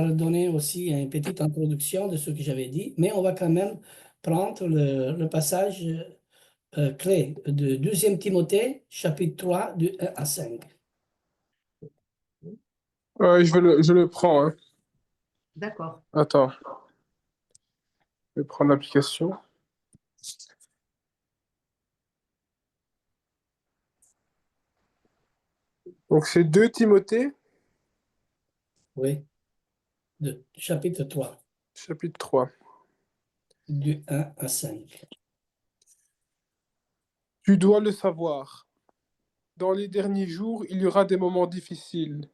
donner aussi une petite introduction de ce que j'avais dit, mais on va quand même prendre le passage clé de 2 Timothée, chapitre 3, du 1 à 5. Ouais, je le prends, hein. D'accord. Attends, je vais prendre l'application. Donc, c'est 2 Timothée, Oui, chapitre 3, chapitre 3. du 1 à 5. Tu dois le savoir. Dans les derniers jours, il y aura des moments difficiles.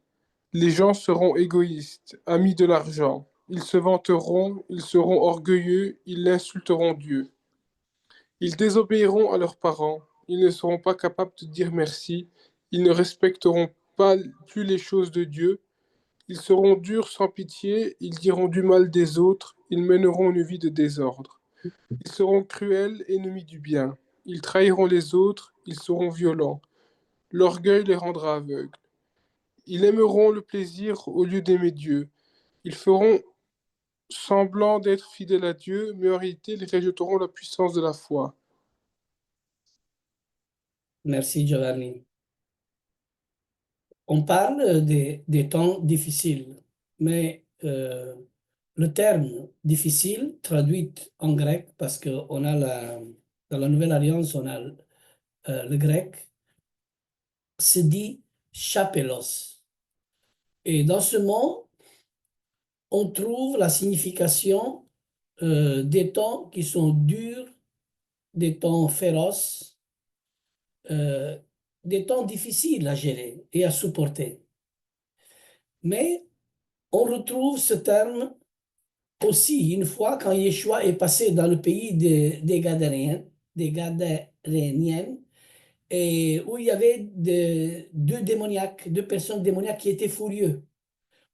Les gens seront égoïstes, amis de l'argent. Ils se vanteront, ils seront orgueilleux, ils insulteront Dieu. Ils désobéiront à leurs parents. Ils ne seront pas capables de dire merci. Ils ne respecteront pas plus les choses de Dieu. Ils seront durs sans pitié. Ils diront du mal des autres. Ils mèneront une vie de désordre. Ils seront cruels, ennemis du bien. Ils trahiront les autres. Ils seront violents. L'orgueil les rendra aveugles. Ils aimeront le plaisir au lieu d'aimer Dieu. Ils feront semblant d'être fidèles à Dieu, mais en réalité, ils rejetteront la puissance de la foi. Merci, Giovanni. On parle des temps difficiles, mais le terme difficile, traduit en grec, parce que dans la Nouvelle Alliance, on a le grec, se dit chapelos. Et dans ce mot, on trouve la signification des temps qui sont durs, des temps féroces, euh, des temps difficiles à gérer et à supporter. Mais on retrouve ce terme aussi une fois quand Yeshua est passé dans le pays des Gadaréens, des Gadaréniennes, et où il y avait deux personnes démoniaques qui étaient furieux,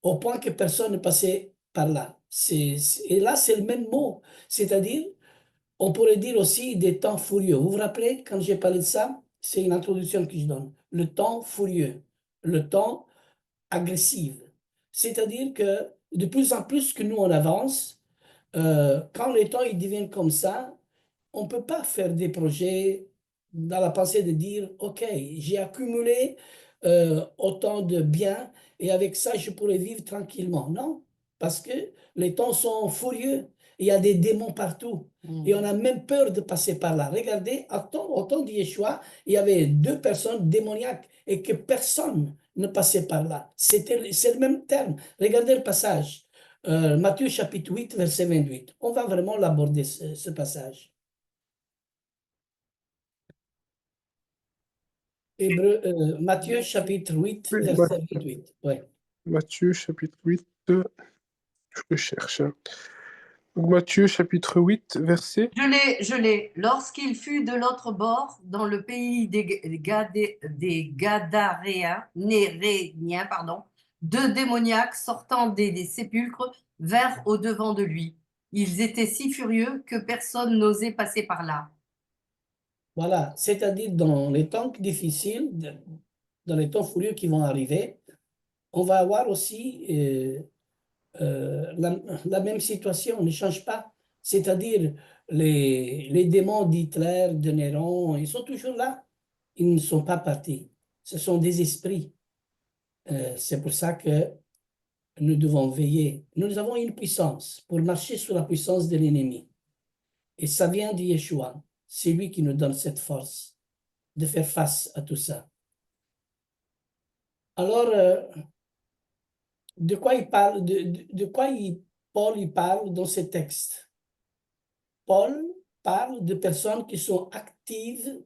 au point que personne ne passait par là. Et là, c'est le même mot, c'est-à-dire, on pourrait dire aussi des temps furieux. Vous vous rappelez, quand j'ai parlé de ça, c'est une introduction que je donne. Le temps furieux, le temps agressif. C'est-à-dire que de plus en plus que nous, on avance, quand les temps ils deviennent comme ça, on ne peut pas faire des projets dans la pensée de dire, OK, j'ai accumulé autant de biens et avec ça, je pourrais vivre tranquillement. Non, parce que les temps sont furieux. Il y a des démons partout. Et on a même peur de passer par là. Regardez, au temps de Yeshua, il y avait 2 personnes démoniaques et que personne ne passait par là. C'est le même terme. Regardez le passage. Matthieu chapitre 8, verset 28. On va vraiment l'aborder, ce passage. Matthieu chapitre 8, Oui, verset 28. Ouais. Matthieu chapitre 8, je le cherche, hein. Donc, Matthieu chapitre 8, verset. Je l'ai. Lorsqu'il fut de l'autre bord, dans le pays des Gadaréens, Néréniens, pardon, 2 démoniaques sortant des sépulcres vinrent au-devant de lui. Ils étaient si furieux que personne n'osait passer par là. Voilà, c'est-à-dire dans les temps difficiles, dans les temps furieux qui vont arriver, on va avoir aussi la même situation, ne change pas. C'est-à-dire les démons d'Hitler, de Néron, ils sont toujours là. Ils ne sont pas partis. Ce sont des esprits. C'est pour ça que nous devons veiller. Nous avons une puissance pour marcher sous la puissance de l'ennemi. Et ça vient de Yeshua. C'est lui qui nous donne cette force de faire face à tout ça. Alors, de quoi il parle, Paul il parle dans ces textes? Paul parle de personnes qui sont actives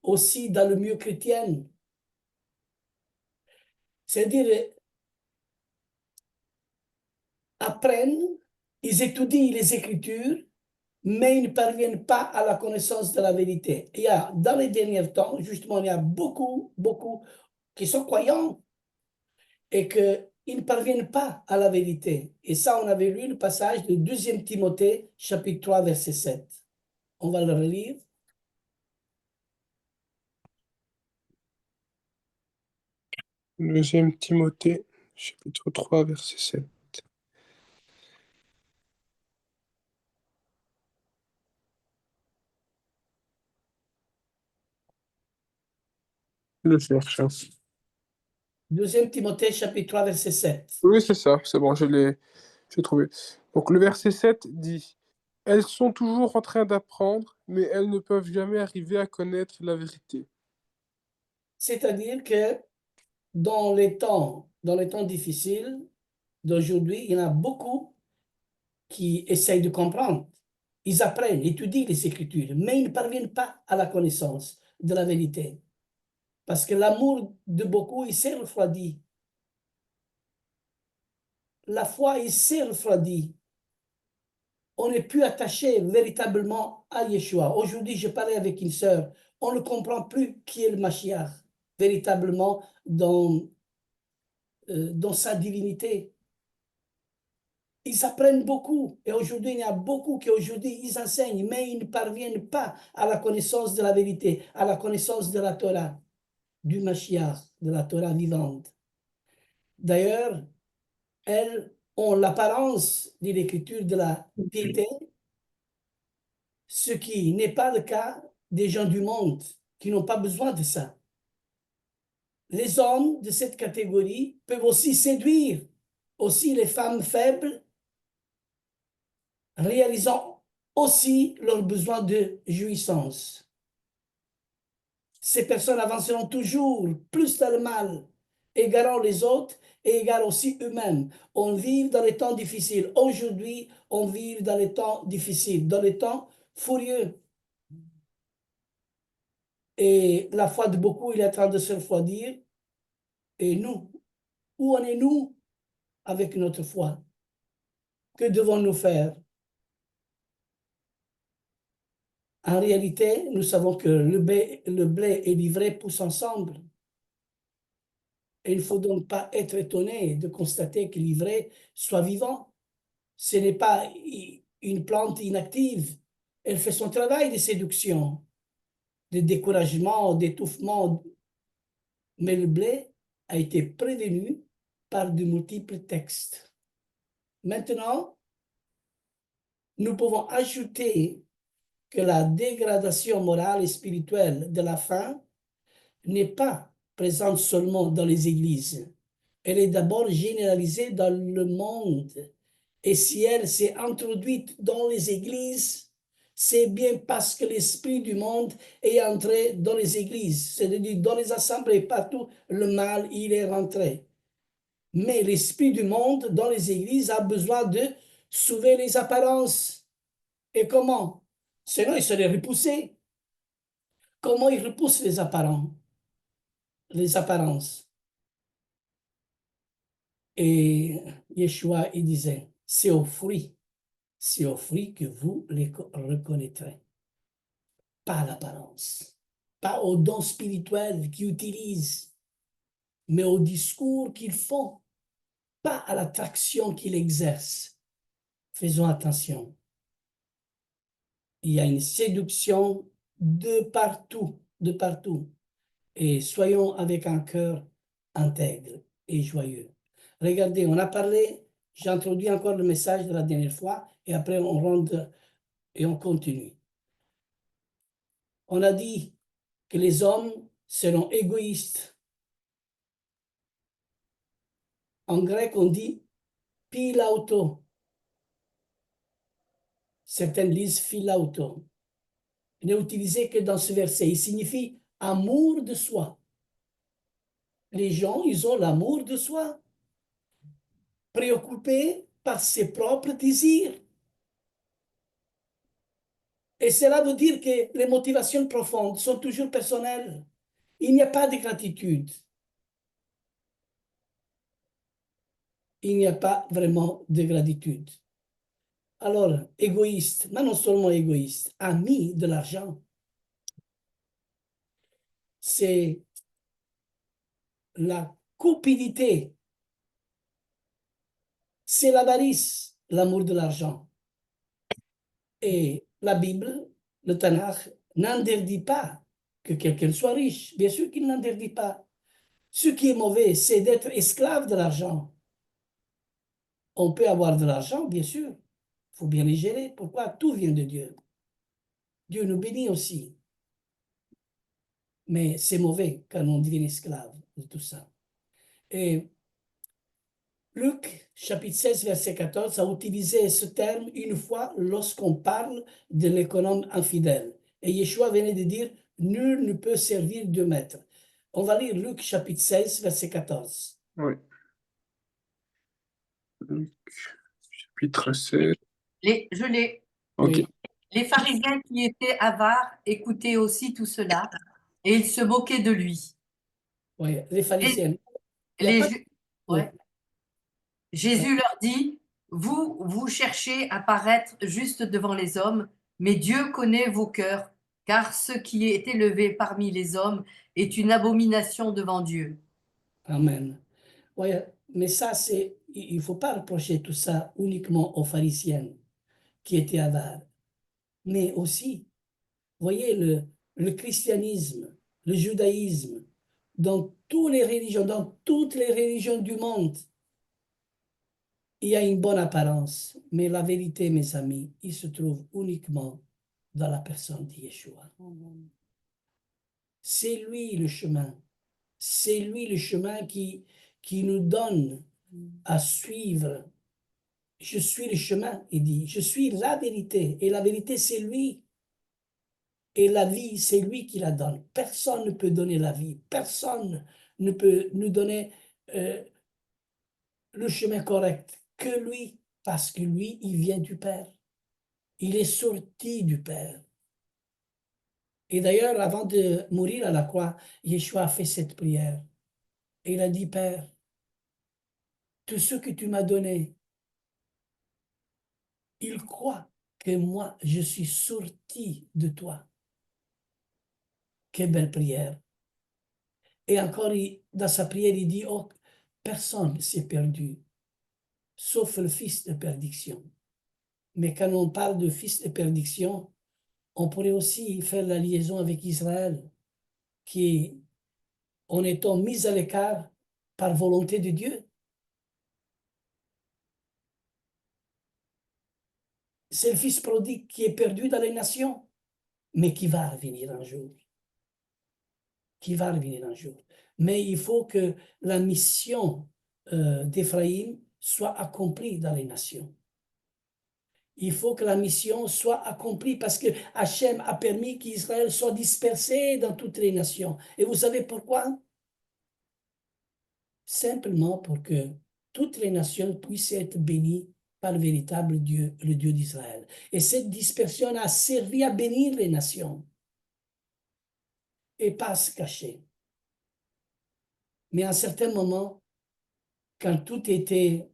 aussi dans le milieu chrétien. C'est-à-dire, apprennent, ils étudient les Écritures, mais ils ne parviennent pas à la connaissance de la vérité. Dans les derniers temps, justement, il y a beaucoup qui sont croyants et qu'ils ne parviennent pas à la vérité. Et ça, on avait lu le passage de 2 Timothée, chapitre 3, verset 7. On va le relire. Deuxième Timothée, chapitre 3, verset 7. Je le cherche, hein. 2 Timothée, chapitre 3, verset 7. Oui, c'est ça, c'est bon, j'ai trouvé. Donc le verset 7 dit, elles sont toujours en train d'apprendre, mais elles ne peuvent jamais arriver à connaître la vérité. C'est-à-dire que dans les temps difficiles d'aujourd'hui, il y en a beaucoup qui essayent de comprendre. Ils apprennent, étudient les Écritures, mais ils ne parviennent pas à la connaissance de la vérité. Parce que l'amour de beaucoup, il s'est refroidi. La foi, il s'est refroidi. On n'est plus attaché véritablement à Yeshua. Aujourd'hui, je parlais avec une sœur. On ne comprend plus qui est le Mashiach, véritablement dans sa divinité. Ils apprennent beaucoup. Et aujourd'hui, il y a beaucoup qui aujourd'hui, ils enseignent, mais ils ne parviennent pas à la connaissance de la vérité, à la connaissance de la Torah, du Mashiach, de la Torah vivante. D'ailleurs, elles ont l'apparence de l'écriture de la piété, ce qui n'est pas le cas des gens du monde, qui n'ont pas besoin de ça. Les hommes de cette catégorie peuvent aussi séduire aussi les femmes faibles, réalisant aussi leurs besoins de jouissance. Ces personnes avanceront toujours plus dans le mal, égarant les autres et égarant aussi eux-mêmes. On vit dans les temps difficiles. Aujourd'hui, on vit dans les temps difficiles, dans les temps furieux. Et la foi de beaucoup, il est en train de se refroidir. Et nous, où en est-nous avec notre foi? Que devons-nous faire? En réalité, nous savons que le blé et l'ivraie poussent ensemble. Et il ne faut donc pas être étonné de constater que l'ivraie soit vivant. Ce n'est pas une plante inactive. Elle fait son travail de séduction, de découragement, d'étouffement. Mais le blé a été prévenu par de multiples textes. Maintenant, nous pouvons ajouter que la dégradation morale et spirituelle de la faim n'est pas présente seulement dans les églises. Elle est d'abord généralisée dans le monde. Et si elle s'est introduite dans les églises, c'est bien parce que l'esprit du monde est entré dans les églises, c'est-à-dire dans les assemblées, partout, le mal, il est rentré. Mais l'esprit du monde dans les églises a besoin de sauver les apparences. Et comment? Sinon, il serait repoussé. Comment il repousse les apparences? Et Yeshua, il disait, c'est au fruit que vous les reconnaîtrez. Pas à l'apparence, pas aux dons spirituels qu'ils utilisent, mais au discours qu'ils font, pas à l'attraction qu'ils exercent. Faisons attention. Il y a une séduction de partout, de partout. Et soyons avec un cœur intègre et joyeux. Regardez, on a parlé, j'ai introduit encore le message de la dernière fois, et après on rentre et on continue. On a dit que les hommes seront égoïstes. En grec, on dit philauto. Certains lisent philauto. Il n'est utilisé que dans ce verset. Il signifie amour de soi. Les gens, ils ont l'amour de soi, préoccupés par ses propres désirs. Et cela veut dire que les motivations profondes sont toujours personnelles. Il n'y a pas de gratitude. Il n'y a pas vraiment de gratitude. Alors, égoïste, mais non seulement égoïste, ami de l'argent, c'est la cupidité, c'est l'avarice, l'amour de l'argent. Et la Bible, le Tanakh, n'interdit pas que quelqu'un soit riche. Bien sûr qu'il n'interdit pas. Ce qui est mauvais, c'est d'être esclave de l'argent. On peut avoir de l'argent, bien sûr. Il faut bien les gérer. Pourquoi? Tout vient de Dieu. Dieu nous bénit aussi. Mais c'est mauvais quand on devient esclave de tout ça. Et Luc, chapitre 16, verset 14, a utilisé ce terme une fois lorsqu'on parle de l'économe infidèle. Et Yeshua venait de dire, nul ne peut servir deux maîtres. On va lire Luc, chapitre 16, verset 14. Oui. Luc, chapitre 16. Je l'ai. Ok. Oui, Les pharisiens qui étaient avares écoutaient aussi tout cela, et ils se moquaient de lui. oui, les pharisiens. Il n'y a Les pas... Ju- Oui, ouais. Jésus leur dit, vous cherchez à paraître juste devant les hommes, mais Dieu connaît vos cœurs, car ce qui est élevé parmi les hommes est une abomination devant Dieu. amen. Oui, mais ça, c'est... Il ne faut pas reprocher tout ça uniquement aux pharisiens qui étaient avares, mais aussi voyez, le christianisme, le judaïsme, dans toutes les religions, dans toutes les religions du monde, il y a une bonne apparence. Mais la vérité, mes amis, il se trouve uniquement dans la personne de Yeshua. C'est lui le chemin. C'est lui le chemin qui nous donne à suivre. Je suis le chemin, il dit. Je suis la vérité. Et la vérité, c'est lui. Et la vie, c'est lui qui la donne. Personne ne peut donner la vie. Personne ne peut nous donner euh, le chemin correct que lui, parce que lui, il vient du Père. Il est sorti du Père. Et d'ailleurs, avant de mourir à la croix, Yeshua a fait cette prière. Et il a dit, Père, tout ce que tu m'as donné, il croit que moi, je suis sorti de toi. Quelle belle prière. Et encore, dans sa prière, il dit, oh, personne ne s'est perdu, sauf le fils de perdition. Mais quand on parle de fils de perdition, on pourrait aussi faire la liaison avec Israël, qui, en étant mis à l'écart par volonté de Dieu, c'est le fils prodigue qui est perdu dans les nations, mais qui va revenir un jour. Qui va revenir un jour. Mais il faut que la mission d'Éphraïm soit accomplie dans les nations. Il faut que la mission soit accomplie parce que Hachem a permis qu'Israël soit dispersé dans toutes les nations. Et vous savez pourquoi? Simplement pour que toutes les nations puissent être bénies par le véritable Dieu, le Dieu d'Israël. Et cette dispersion a servi à bénir les nations et pas à se cacher. Mais à un certain moment, quand tout était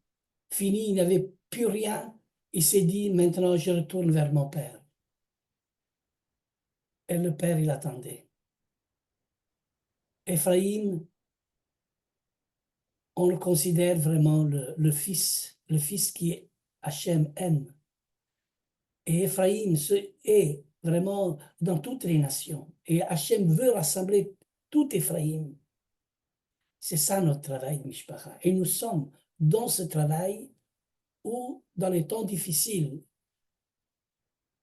fini, il n'y avait plus rien, il s'est dit, maintenant je retourne vers mon Père. Et le Père, il attendait. Éphraïm, on le considère vraiment le fils qui Hachem aime. Et Éphraïm est vraiment dans toutes les nations. Et Hachem veut rassembler tout Éphraïm. C'est ça notre travail, Mishpacha. Et nous sommes dans ce travail où, dans les temps difficiles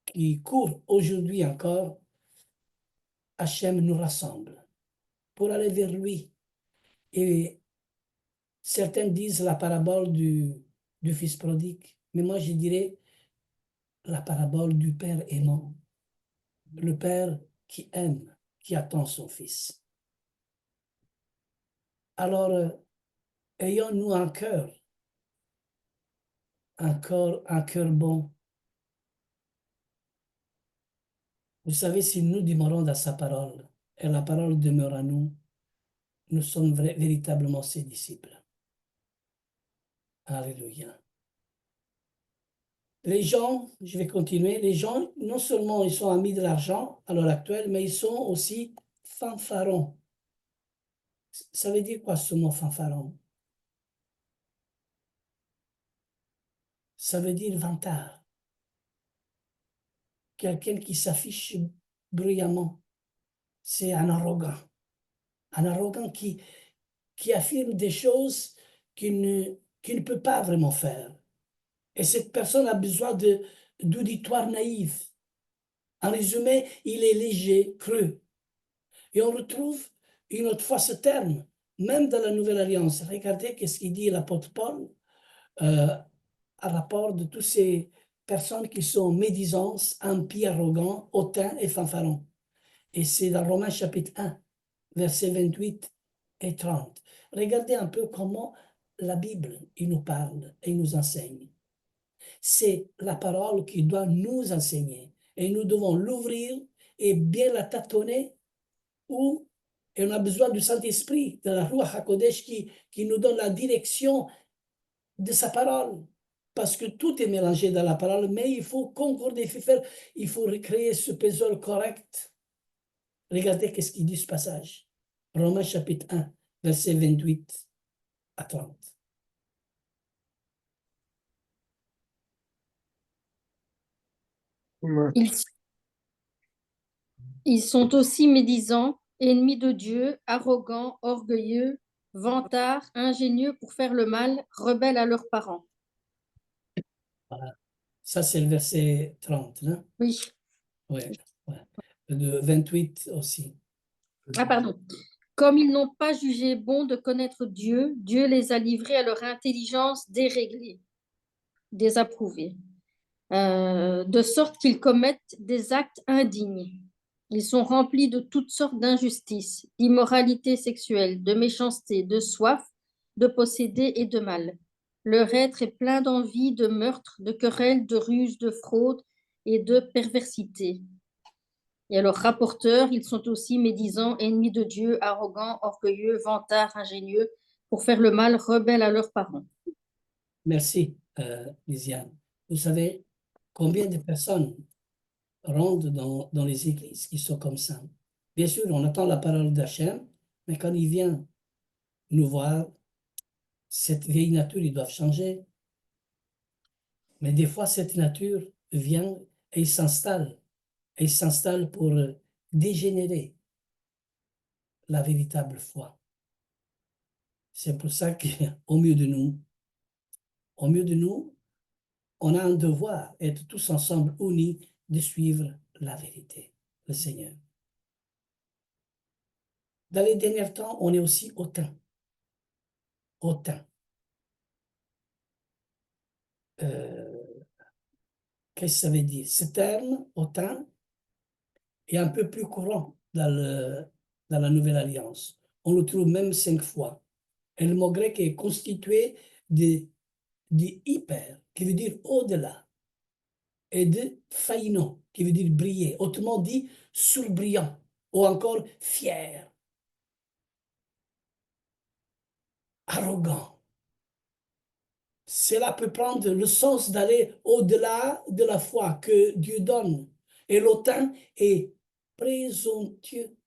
qui courent aujourd'hui encore, Hachem nous rassemble pour aller vers lui. Et certains disent la parabole du fils prodigue, mais moi je dirais la parabole du père aimant, le père qui aime, qui attend son fils. Alors, ayons-nous un cœur bon. Vous savez, si nous demeurons dans sa parole, et la parole demeure à nous, nous sommes véritablement ses disciples. Alléluia. Les gens, je vais continuer, les gens, non seulement ils sont amis de l'argent à l'heure actuelle, mais ils sont aussi fanfarons. Ça veut dire quoi ce mot fanfaron? Ça veut dire vantard. Quelqu'un qui s'affiche bruyamment. C'est un arrogant. Un arrogant qui affirme des choses qu'il ne peut pas vraiment faire. Et cette personne a besoin d'auditoires naïfs. En résumé, il est léger, creux. Et on retrouve une autre fois ce terme, même dans la Nouvelle Alliance. Regardez ce qu'il dit l'apôtre Paul à rapport de toutes ces personnes qui sont médisantes, impies, arrogants, hautains et fanfarons. Et c'est dans Romains chapitre 1, versets 28 et 30. Regardez un peu comment la Bible, il nous parle et nous enseigne. C'est la parole qui doit nous enseigner. Et nous devons l'ouvrir et bien la tâtonner. Et on a besoin du Saint-Esprit, de la Ruach HaKodesh qui nous donne la direction de sa parole. Parce que tout est mélangé dans la parole, mais il faut concorder, il faut recréer ce puzzle correct. Regardez qu'est-ce qu'il dit ce passage. Romains chapitre 1, versets 28 à 30. Ouais. Ils sont aussi médisants, ennemis de Dieu, arrogants, orgueilleux, vantards, ingénieux pour faire le mal, rebelles à leurs parents. Voilà. Ça, c'est le verset 30. Hein? Oui. Ouais, ouais. De 28 aussi. Ah, pardon. Comme ils n'ont pas jugé bon de connaître Dieu, Dieu les a livrés à leur intelligence déréglée, désapprouvée, de sorte qu'ils commettent des actes indignes. Ils sont remplis de toutes sortes d'injustices, d'immoralité sexuelle, de méchanceté, de soif, de posséder et de mal. Leur être est plein d'envie, de meurtre, de querelles, de ruses, de fraude et de perversité. Et à leurs rapporteurs, ils sont aussi médisants, ennemis de Dieu, arrogants, orgueilleux, vantards, ingénieux, pour faire le mal, rebelles à leurs parents. Merci, Lisiane. Vous savez combien de personnes rentrent dans les églises qui sont comme ça? Bien sûr, on attend la parole d'Hachem, mais quand il vient nous voir, cette vieille nature, ils doivent changer. Mais des fois, cette nature vient et il s'installe. Et il s'installe pour dégénérer la véritable foi. C'est pour ça qu'au mieux de nous, on a un devoir, être tous ensemble unis, de suivre la vérité, le Seigneur. Dans les derniers temps, on est aussi hautain. Hautain. Qu'est-ce que ça veut dire? Ce terme, hautain, est un peu plus courant dans la Nouvelle Alliance. On le trouve même 5 fois. Et le mot grec est constitué de hyper, qui veut dire au-delà, et de phaino, qui veut dire briller, autrement dit surbrillant, ou encore fier, arrogant. Cela peut prendre le sens d'aller au-delà de la foi que Dieu donne. Et l'autain est présomptueux,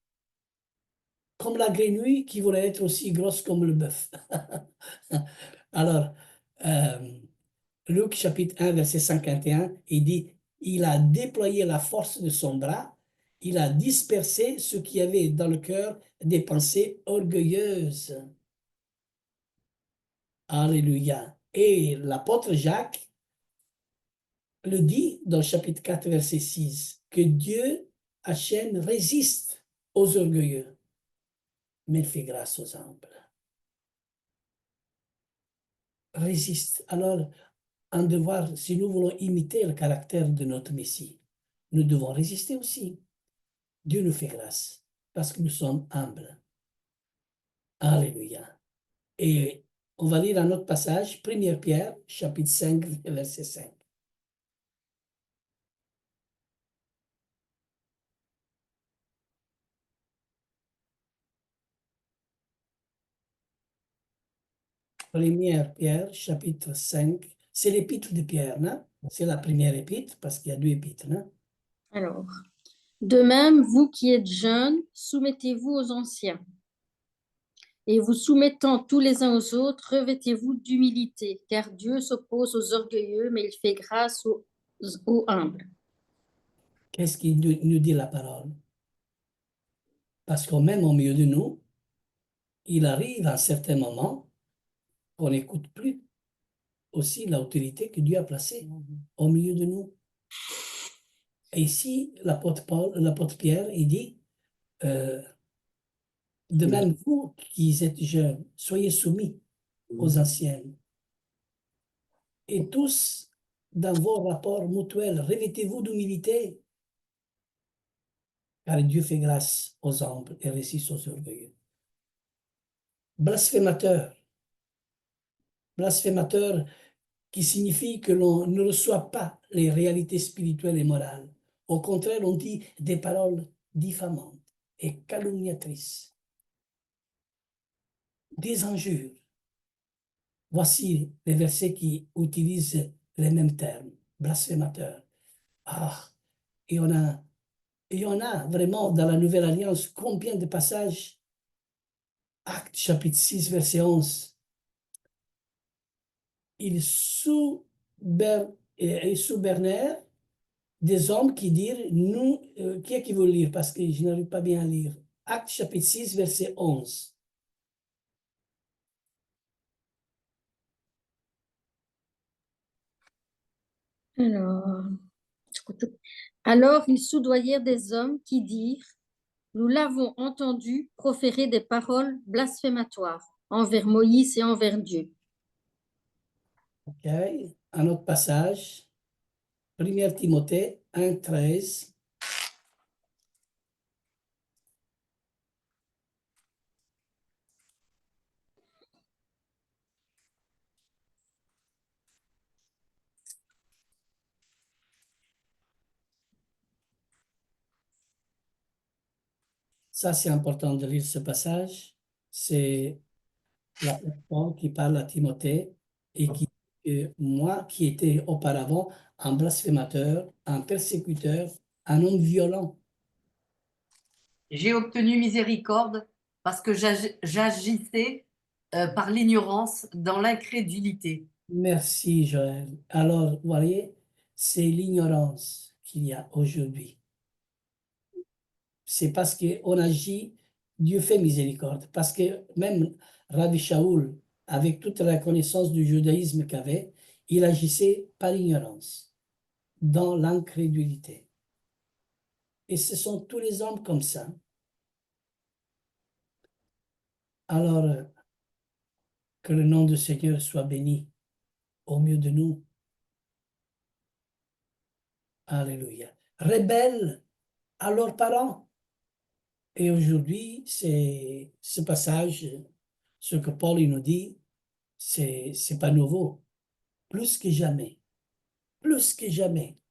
comme la grenouille qui voudrait être aussi grosse comme le bœuf. Alors, Luc chapitre 1, verset 51, il dit, il a déployé la force de son bras, il a dispersé ceux qui avaient dans le cœur des pensées orgueilleuses. Alléluia. Et l'apôtre Jacques le dit dans le chapitre 4, verset 6, que Dieu, Hachem, résiste aux orgueilleux, mais fait grâce aux humbles. Résiste. Alors, un devoir, si nous voulons imiter le caractère de notre Messie, nous devons résister aussi. Dieu nous fait grâce parce que nous sommes humbles. Alléluia. Et on va lire un autre passage, 1 Pierre, chapitre 5, verset 5. Première Pierre, chapitre 5. C'est l'épître de Pierre, non? C'est la première épître parce qu'il y a 2 épîtres, non? Alors, de même, vous qui êtes jeunes, soumettez-vous aux anciens. Et vous soumettant tous les uns aux autres, revêtez-vous d'humilité, car Dieu s'oppose aux orgueilleux, mais il fait grâce aux humbles. Qu'est-ce qu'il nous dit la parole? Parce qu'on même au milieu de nous, il arrive à un certain moment qu'on n'écoute plus aussi l'autorité que Dieu a placée au milieu de nous. Et ici, l'apôtre Pierre, il dit, de même vous qui êtes jeunes, soyez soumis aux anciens. Et tous, dans vos rapports mutuels, revêtez-vous d'humilité, car Dieu fait grâce aux humbles et résiste aux orgueilleux. Blasphémateur. Blasphémateur qui signifie que l'on ne reçoit pas les réalités spirituelles et morales. Au contraire, on dit des paroles diffamantes et calomniatrices, des injures. Voici les versets qui utilisent les mêmes termes, blasphémateur. Ah, et on a vraiment dans la Nouvelle Alliance combien de passages? Actes chapitre 6, verset 11. Ils soubernèrent des hommes qui dirent, nous, qui est qui veut lire parce que je n'arrive pas bien à lire. Actes chapitre 6, verset 11. Alors, alors ils soudoyèrent des hommes qui dirent, nous l'avons entendu proférer des paroles blasphématoires envers Moïse et envers Dieu. OK. Un autre passage. 1 Timothée 1, 13. Ça, c'est important de lire ce passage. C'est l'apôtre Paul qui parle à Timothée et qui, moi qui étais auparavant un blasphémateur, un persécuteur, un homme violent. J'ai obtenu miséricorde parce que j'agissais par l'ignorance dans l'incrédulité. Merci, Joël. Alors, vous voyez, c'est l'ignorance qu'il y a aujourd'hui. C'est parce qu'on agit, Dieu fait miséricorde. Parce que même Rabbi Shaoul, avec toute la connaissance du judaïsme qu'avait, il agissait par ignorance, dans l'incrédulité. Et ce sont tous les hommes comme ça. Alors, que le nom du Seigneur soit béni au milieu de nous. Alléluia. Rebelles à leurs parents. Et aujourd'hui, c'est ce passage, ce que Paul il nous dit, c'est pas nouveau. Plus que jamais,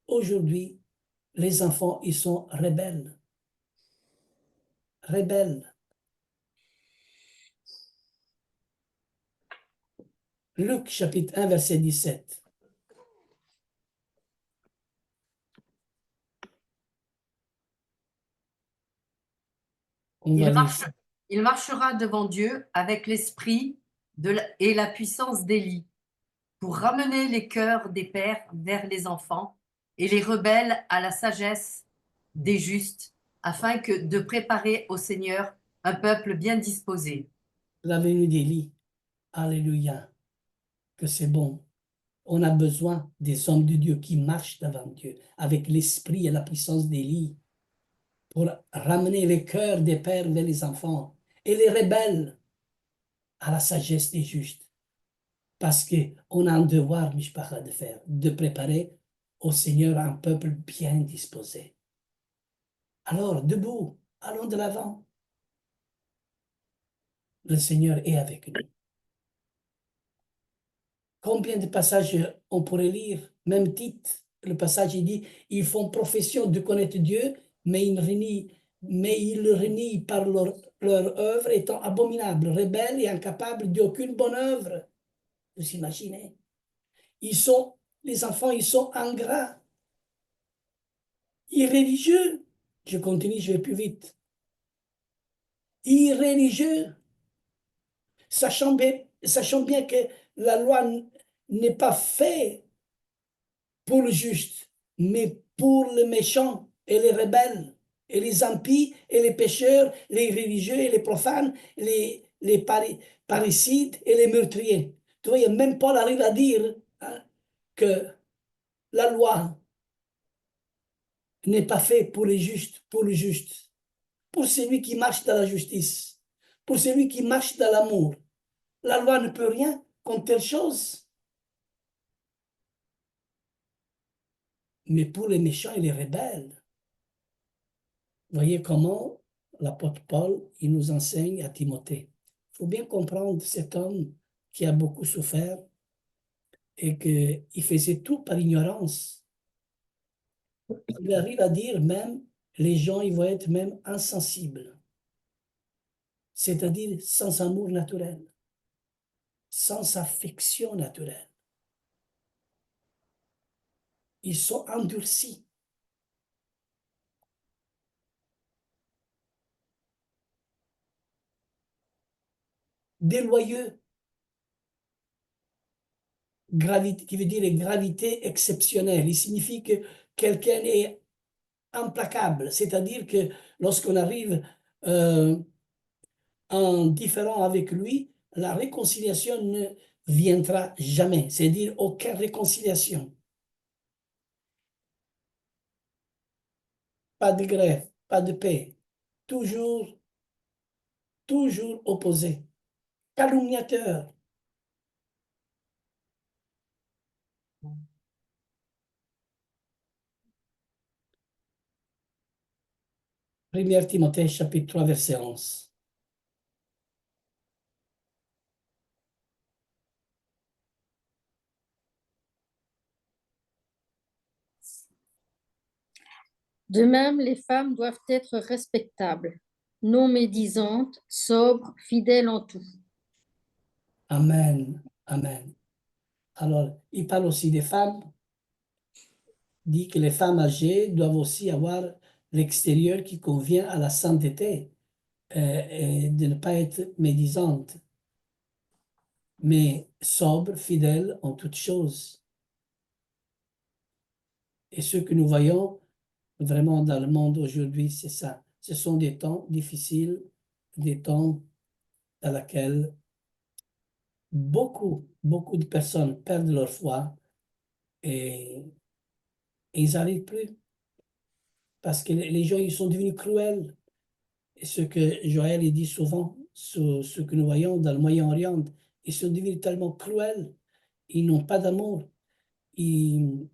aujourd'hui, les enfants, ils sont rebelles. Rebelles. Luc chapitre 1, verset 17. On va lire ça. Il marchera devant Dieu avec l'esprit et la puissance d'Élie pour ramener les cœurs des pères vers les enfants et les rebelles à la sagesse des justes, afin que de préparer au Seigneur un peuple bien disposé. La venue d'Élie. Alléluia. Que c'est bon. On a besoin des hommes de Dieu qui marchent devant Dieu avec l'esprit et la puissance d'Élie pour ramener les cœurs des pères vers les enfants et les rebelles à la sagesse des justes. Parce qu'on a un devoir, Mishpacha, de faire, de préparer au Seigneur un peuple bien disposé. Alors, debout, allons de l'avant. Le Seigneur est avec nous. Combien de passages on pourrait lire? Même titre, le passage il dit, ils font profession de connaître Dieu, mais ils le renient par leur œuvre étant abominables, rebelles et incapables d'aucune bonne œuvre. Vous imaginez? Les enfants, ils sont ingrats, irréligieux. Je continue, je vais plus vite. Irréligieux, sachant bien que la loi n'est pas faite pour le juste, mais pour le méchant et les rebelles Et les impies et les pécheurs, les religieux et les profanes, les parricides et les meurtriers. Tu vois, même Paul arrive à dire hein, que la loi n'est pas faite pour les justes, pour le juste, pour celui qui marche dans la justice, pour celui qui marche dans l'amour. La loi ne peut rien contre telle chose. Mais pour les méchants et les rebelles, voyez comment l'apôtre Paul, il nous enseigne à Timothée. Il faut bien comprendre cet homme qui a beaucoup souffert et qu'il faisait tout par ignorance. Il arrive à dire même, les gens, ils vont être même insensibles, c'est-à-dire sans amour naturel, sans affection naturelle. Ils sont endurcis. Déloyeux, gravité, qui veut dire gravité exceptionnelle. Il signifie que quelqu'un est implacable, c'est-à-dire que lorsqu'on arrive en différent avec lui, la réconciliation ne viendra jamais, c'est-à-dire aucune réconciliation. Pas de grève, pas de paix, toujours, toujours opposé, calomniateur. Première Timothée, chapitre 3, verset 11. De même, les femmes doivent être respectables, non médisantes, sobres, fidèles en tout. Amen, amen. Alors, il parle aussi des femmes, dit que les femmes âgées doivent aussi avoir l'extérieur qui convient à la sainteté et de ne pas être médisantes, mais sobres, fidèles en toutes choses. Et ce que nous voyons vraiment dans le monde aujourd'hui, c'est ça. Ce sont des temps difficiles, des temps dans lesquels beaucoup de personnes perdent leur foi et ils n'arrivent plus parce que les gens ils sont devenus cruels. Et ce que Joël il dit souvent, ce que nous voyons dans le Moyen-Orient, ils sont devenus tellement cruels, ils n'ont pas d'amour, ils,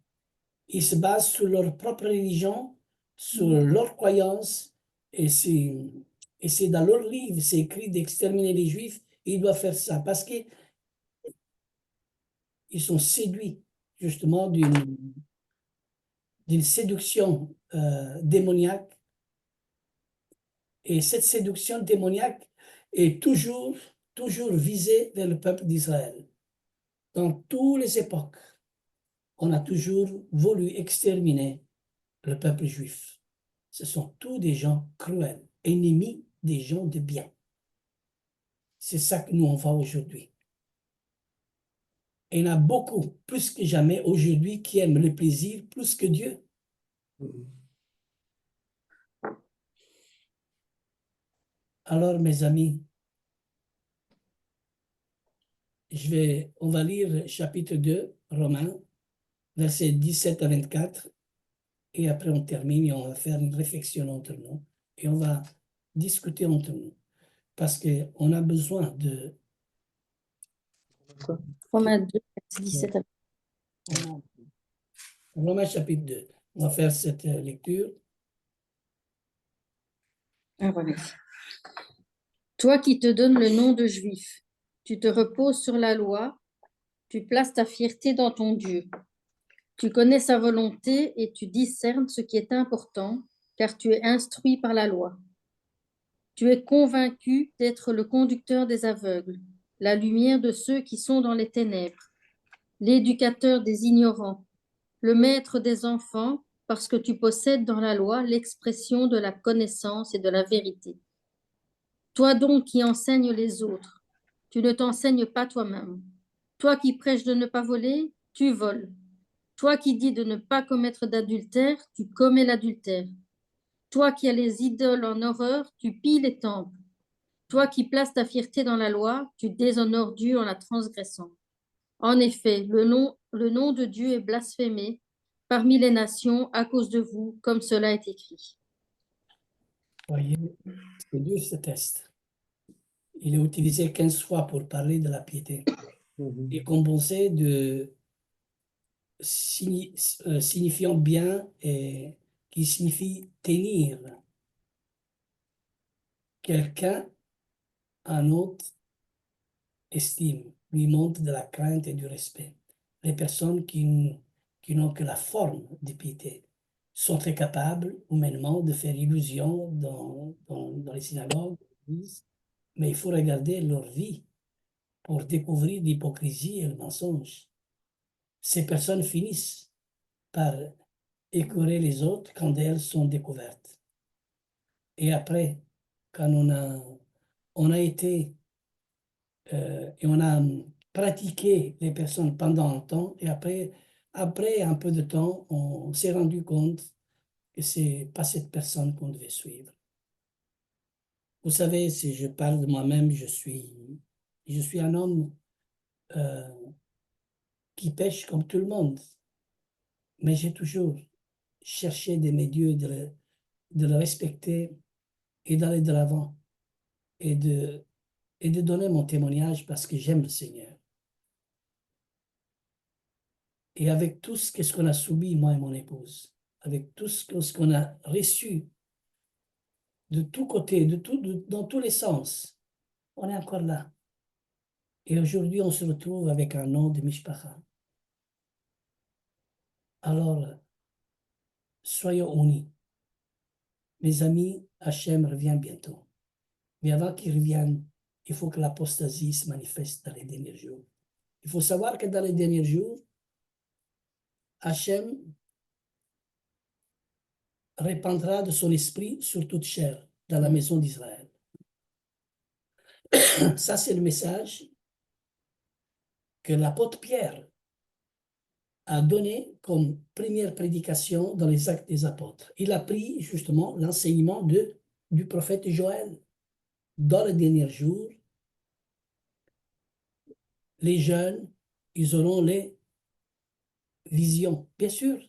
ils se basent sur leur propre religion, sur leurs croyances, et c'est dans leur livre, c'est écrit d'exterminer les Juifs, et ils doivent faire ça parce qu'ils sont séduits justement d'une séduction démoniaque. Et cette séduction démoniaque est toujours visée vers le peuple d'Israël. Dans toutes les époques, on a toujours voulu exterminer le peuple juif. Ce sont tous des gens cruels, ennemis des gens de bien. C'est ça que nous on voit aujourd'hui. Et il y en a beaucoup, plus que jamais aujourd'hui, qui aiment le plaisir plus que Dieu. Alors, mes amis, on va lire chapitre 2, Romains, versets 17 à 24, et après on termine et on va faire une réflexion entre nous, et on va discuter entre nous, parce qu'on a besoin de... Romains 2, verset 17 à Romains chapitre 2, on va faire cette lecture. Ah, voilà. Toi qui te donnes le nom de juif, tu te reposes sur la loi, tu places ta fierté dans ton Dieu. Tu connais sa volonté et tu discernes ce qui est important, car tu es instruit par la loi. Tu es convaincu d'être le conducteur des aveugles, la lumière de ceux qui sont dans les ténèbres, l'éducateur des ignorants, le maître des enfants, parce que tu possèdes dans la loi l'expression de la connaissance et de la vérité. Toi donc qui enseignes les autres, tu ne t'enseignes pas toi-même. Toi qui prêches de ne pas voler, tu voles. Toi qui dis de ne pas commettre d'adultère, tu commets l'adultère. Toi qui as les idoles en horreur, tu pilles les temples. Toi qui places ta fierté dans la loi, tu déshonores Dieu en la transgressant. En effet, le nom de Dieu est blasphémé parmi les nations à cause de vous, comme cela est écrit. Voyez, c'est dur ce test. Il est utilisé 15 fois pour parler de la piété. Et compensé de signifiant bien et qui signifie tenir quelqu'un en haute estime, lui montre de la crainte et du respect. Les personnes qui n'ont que la forme de piété sont très capables humainement de faire illusion dans les synagogues, mais il faut regarder leur vie pour découvrir l'hypocrisie et le mensonge. Ces personnes finissent par écœurer les autres quand elles sont découvertes. Et après, quand on a été et on a pratiqué les personnes pendant un temps, et après un peu de temps, on s'est rendu compte que c'est pas cette personne qu'on devait suivre. Vous savez, si je parle de moi-même, je suis un homme euh, qui pêche comme tout le monde, mais j'ai toujours cherché d'aimer Dieu, de le respecter et d'aller de l'avant et et de donner mon témoignage parce que j'aime le Seigneur. Et avec tout ce qu'on a subi, moi et mon épouse, avec tout ce qu'on a reçu de tous côtés, dans tous les sens, on est encore là. Et aujourd'hui, on se retrouve avec un nom de Mishpacha. Alors, soyons unis. Mes amis, Hachem revient bientôt. Mais avant qu'il revienne, il faut que l'apostasie se manifeste dans les derniers jours. Il faut savoir que dans les derniers jours, Hachem répandra de son esprit sur toute chair dans la maison d'Israël. Ça, c'est le message que l'apôtre Pierre a donné comme première prédication dans les Actes des Apôtres. Il a pris justement l'enseignement du prophète Joël. Dans les derniers jours, les jeunes, ils auront les visions. Bien sûr,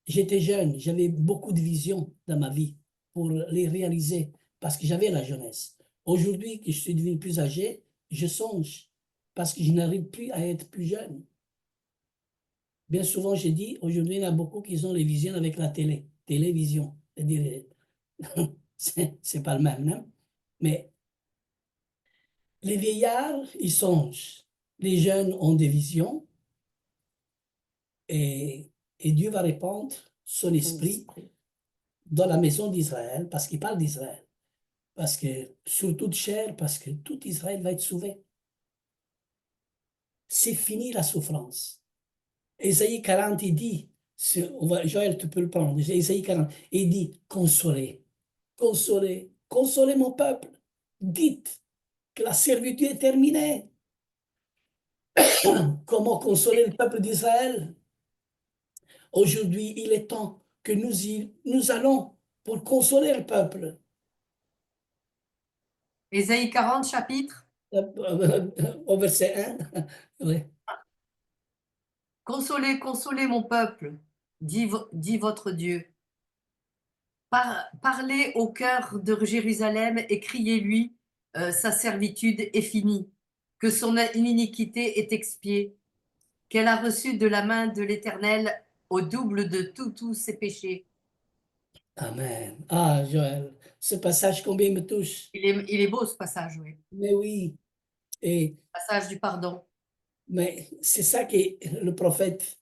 j'étais jeune, j'avais beaucoup de visions dans ma vie pour les réaliser parce que j'avais la jeunesse. Aujourd'hui que je suis devenu plus âgé, je songe parce que je n'arrive plus à être plus jeune. Bien souvent, j'ai dit, aujourd'hui, il y en a beaucoup qui ont les visions avec la télévision. C'est-à-dire, c'est pas le même, non? Mais les vieillards, ils songent. Les jeunes ont des visions et Dieu va répandre son esprit dans la maison d'Israël parce qu'il parle d'Israël. Parce que, sur toute chair, parce que tout Israël va être sauvé. C'est fini la souffrance. Ésaïe 40, il dit, Joël, tu peux le prendre, Ésaïe 40, il dit, consolez, consolez, consolez mon peuple. Dites que la servitude est terminée. Comment consoler le peuple d'Israël? Aujourd'hui, il est temps que nous allons pour consoler le peuple. Ésaïe 40, chapitre. Au verset 1. Oui. Consolez, consolez mon peuple, dit votre Dieu. Parlez au cœur de Jérusalem et criez-lui, sa servitude est finie, que son iniquité est expiée, qu'elle a reçu de la main de l'Éternel au double de tous ses péchés. Amen. Ah, Joël, ce passage combien il me touche. Il est beau ce passage, oui. Mais oui, et, Passage du pardon. mais c'est ça que le prophète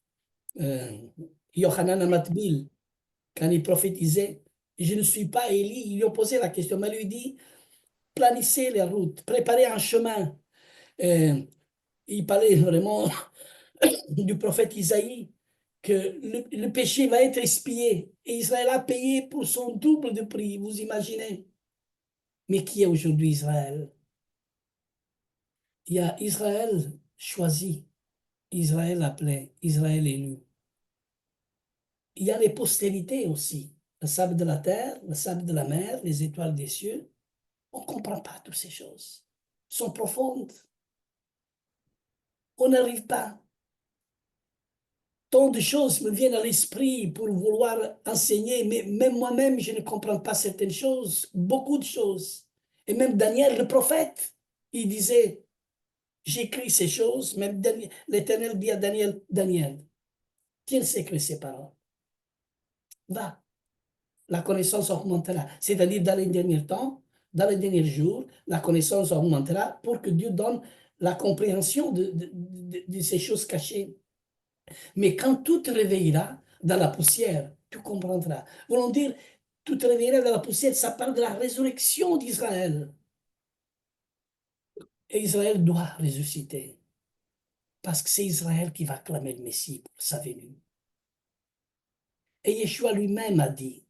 Yohanan Amatbil, quand il prophétisait, je ne suis pas Élie, il lui a posé la question, mais lui dit, planissez les routes, préparez un chemin. Il parlait vraiment du prophète Isaïe, que le péché va être expié et Israël a payé pour son double de prix, vous imaginez. Mais qui est aujourd'hui Israël? Il y a Israël choisi, Israël appelé, Israël élu. Il y a les postérités aussi. le sable de la terre, le sable de la mer, les étoiles des cieux. On ne comprend pas toutes ces choses. Elles sont profondes. On n'arrive pas. Tant de choses me viennent à l'esprit pour vouloir enseigner, mais même moi-même, je ne comprends pas certaines choses, beaucoup de choses. Et même Daniel, le prophète, il disait, j'écris ces choses, même l'Éternel dit à Daniel, Daniel, tiens secret ces paroles. Va, la connaissance augmentera. C'est-à-dire dans les derniers temps, dans les derniers jours, la connaissance augmentera pour que Dieu donne la compréhension de ces choses cachées. Mais quand tout te réveillera dans la poussière, tu comprendras. Voulons dire, tout te réveillera dans la poussière, ça parle de la résurrection d'Israël. Et Israël doit ressusciter. Parce que c'est Israël qui va clamer le Messie pour sa venue. Et Yeshua lui-même a dit,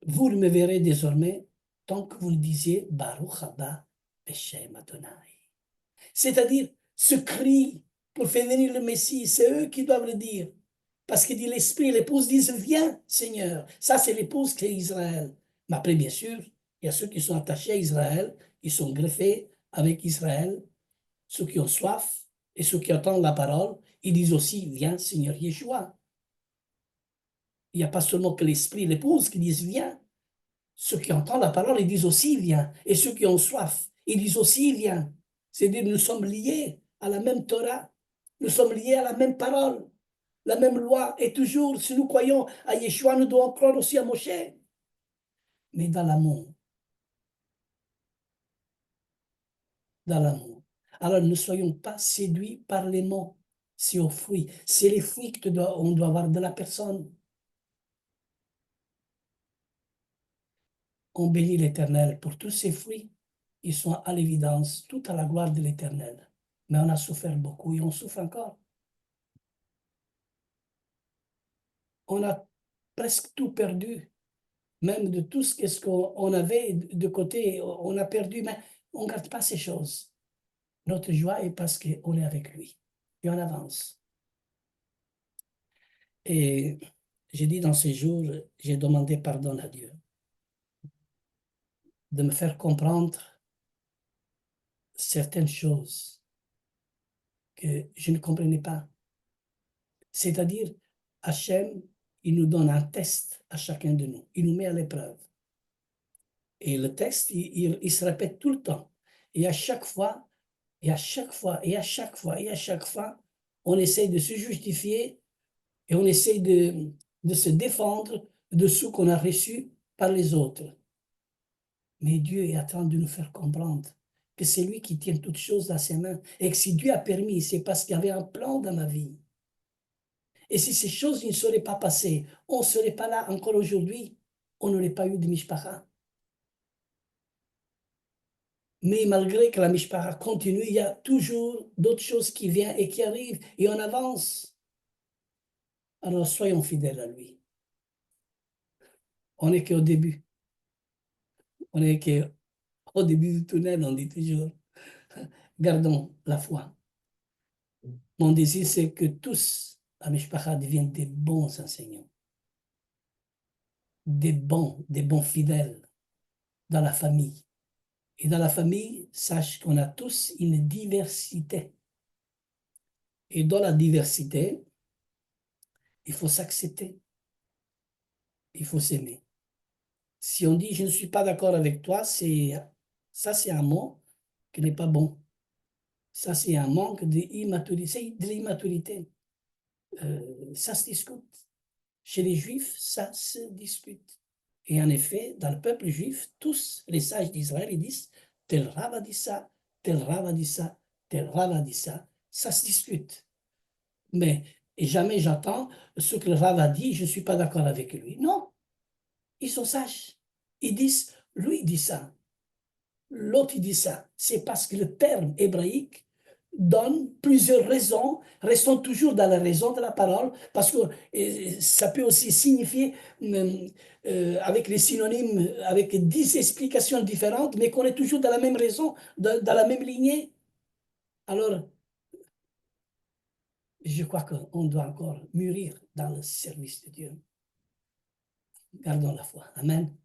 vous me verrez désormais tant que vous le disiez, Baruch haba Beshem Adonai. C'est-à-dire, ce cri pour faire venir le Messie, c'est eux qui doivent le dire. Parce qu'il dit l'Esprit, l'épouse disent, viens Seigneur. Ça, c'est l'épouse qui est Israël. Mais après, bien sûr, il y a ceux qui sont attachés à Israël, ils sont greffés avec Israël, ceux qui ont soif et ceux qui entendent la parole, ils disent aussi, viens Seigneur Yeshua. Il n'y a pas seulement que l'Esprit, l'épouse qui disent, viens. Ceux qui entendent la parole, ils disent aussi, viens. Et ceux qui ont soif, ils disent aussi, viens. C'est-à-dire, nous sommes liés à la même Torah. Nous sommes liés à la même parole, la même loi. Et toujours, si nous croyons à Yeshua, nous devons croire aussi à Moshe. Mais dans l'amour. Dans l'amour. Alors, ne soyons pas séduits par les mots. C'est aux fruits. C'est les fruits qu'on doit avoir de la personne. On bénit l'Éternel pour tous ses fruits. Ils sont à l'évidence, tout à la gloire de l'Éternel. Mais on a souffert beaucoup et on souffre encore. On a presque tout perdu, même de tout ce qu'on avait de côté, on a perdu, mais on ne garde pas ces choses. Notre joie est parce qu'on est avec lui et on avance. Et j'ai dit dans ces jours, j'ai demandé pardon à Dieu de me faire comprendre certaines choses que je ne comprenais pas. C'est-à-dire, Hachem, il nous donne un test à chacun de nous. Il nous met à l'épreuve. Et le test, il se répète tout le temps. Et à chaque fois, et à chaque fois, et à chaque fois, et à chaque fois, on essaye de se justifier et on essaye de se défendre de ce qu'on a reçu par les autres. Mais Dieu est en train de nous faire comprendre que c'est lui qui tient toutes choses dans ses mains. Et que si Dieu a permis, c'est parce qu'il y avait un plan dans ma vie. Et si ces choses ne seraient pas passées, on ne serait pas là encore aujourd'hui. On n'aurait pas eu de mishpacha. Mais malgré que la mishpacha continue, il y a toujours d'autres choses qui viennent et qui arrivent. Et on avance. Alors soyons fidèles à lui. On n'est qu'au début. On n'est qu'au début du tunnel, on dit toujours. Gardons la foi. Mon désir, c'est que tous, la mishpacha, deviennent des bons enseignants. Des bons fidèles dans la famille. Et dans la famille, sache qu'on a tous une diversité. Et dans la diversité, il faut s'accepter. Il faut s'aimer. Si on dit je ne suis pas d'accord avec toi, ça c'est un mot qui n'est pas bon. Ça c'est un manque d'immaturité. De l'immaturité. Ça se discute. Chez les Juifs, ça se discute. Et en effet, dans le peuple juif, tous les sages d'Israël, ils disent tel Rav a dit ça, tel Rav a dit ça, tel Rav a dit ça. Ça se discute. Mais et jamais j'entends ce que le Rav a dit, je ne suis pas d'accord avec lui. Non, ils sont sages. Ils disent, lui il dit ça, l'autre il dit ça. C'est parce que le terme hébraïque donne plusieurs raisons, restons toujours dans la raison de la parole, parce que ça peut aussi signifier, avec les synonymes, avec 10 explications différentes, mais qu'on est toujours dans la même raison, dans la même lignée. Alors, je crois qu'on doit encore mûrir dans le service de Dieu. Gardons la foi. Amen.